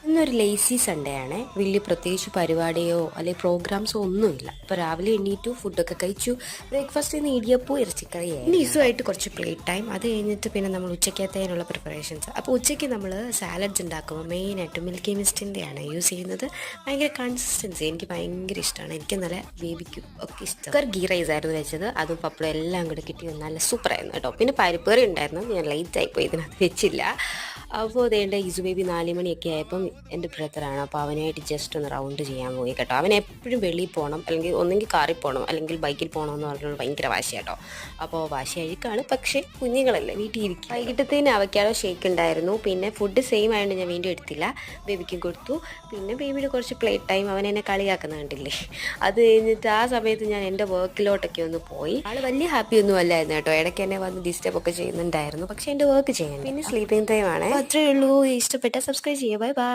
ഇന്നൊരു lazy Sunday ആണ്. വലിയ പ്രത്യേകിച്ച് പരിപാടിയോ അല്ലെങ്കിൽ പ്രോഗ്രാംസോ ഒന്നുമില്ല. അപ്പോൾ രാവിലെ എണ്ണീറ്റു, ഫുഡൊക്കെ കഴിച്ചു. ബ്രേക്ക്ഫാസ്റ്റ് ഇന്ന് ഇടിയപ്പവും ഇറച്ചിക്കറിയായി. ഇനി ഇസുമായിട്ട് കുറച്ച് പ്ലേറ്റ് ടൈം. അത് കഴിഞ്ഞിട്ട് പിന്നെ നമ്മൾ ഉച്ചക്കത്തേനുള്ള പ്രിപ്പറേഷൻസ്. അപ്പോൾ ഉച്ചയ്ക്ക് നമ്മൾ സാലഡ്സ് ഉണ്ടാക്കുമ്പോൾ മെയിനായിട്ട് മിൽക്കി മിസ്റ്റിൻ്റെയാണ് യൂസ് ചെയ്യുന്നത്. ഭയങ്കര കൺസിസ്റ്റൻസി എനിക്ക് ഭയങ്കര ഇഷ്ടമാണ്. എനിക്ക് നല്ല വേവിക്കും ഒക്കെ ഇഷ്ടം. ഗീ റൈസ് ആയിരുന്നു വെച്ചത്. അതും പപ്പടം എല്ലാം കൂടെ കിട്ടി നല്ല സൂപ്പറായിരുന്നു കേട്ടോ. പിന്നെ പരിപ്പേറി ഉണ്ടായിരുന്നു. ഞാൻ ലേറ്റായിപ്പോയി, ഇതിനകത്ത് വെച്ചില്ല. അപ്പോൾ അതേണ്ട ഇസു ബേബി 4 മണിയൊക്കെ ആയപ്പം എൻ്റെ ബ്രദറാണ്. അപ്പോൾ അവനായിട്ട് ജസ്റ്റ് ഒന്ന് റൗണ്ട് ചെയ്യാൻ പോയി കേട്ടോ. അവൻ എപ്പോഴും വെളിയിൽ പോകണം, അല്ലെങ്കിൽ ഒന്നെങ്കിൽ കാറിൽ പോകണം, അല്ലെങ്കിൽ ബൈക്കിൽ പോകണം എന്ന് പറഞ്ഞാൽ ഭയങ്കര വാശി കേട്ടോ. അപ്പോൾ വാശി അഴുക്കാണ്, പക്ഷേ കുഞ്ഞുങ്ങളല്ലേ വീട്ടിൽ ഇരിക്കും. വൈകിട്ടത്തേന് അവക്കാടോ ഷേക്ക് ഉണ്ടായിരുന്നു. പിന്നെ ഫുഡ് സെയിം ആയതുകൊണ്ട് ഞാൻ വീണ്ടും എടുത്തില്ല, ബേബിക്കും കൊടുത്തു. പിന്നെ ബേബിയുടെ കുറച്ച് പ്ലേറ്റ് ടൈം. അവൻ എന്നെ കളിയാക്കുന്ന കണ്ടില്ലേ. അത് കഴിഞ്ഞിട്ട് ആ സമയത്ത് ഞാൻ എൻ്റെ വർക്കിലോട്ടൊക്കെ ഒന്ന് പോയി. ആൾ വലിയ ഹാപ്പി ഒന്നും അല്ലായിരുന്നു കേട്ടോ. ഇടയ്ക്ക് എന്നെ വന്ന് ഡിസ്റ്റർബ് ഒക്കെ ചെയ്യുന്നുണ്ടായിരുന്നു, പക്ഷേ എൻ്റെ വർക്ക് ചെയ്യാൻ. പിന്നെ സ്ലീപ്പിംഗ് ടൈം ആണ്. അത്രയേ ഉള്ളൂ. ഇഷ്ടപ്പെട്ട സബ്സ്ക്രൈബ് ചെയ്യുക. Bye bye.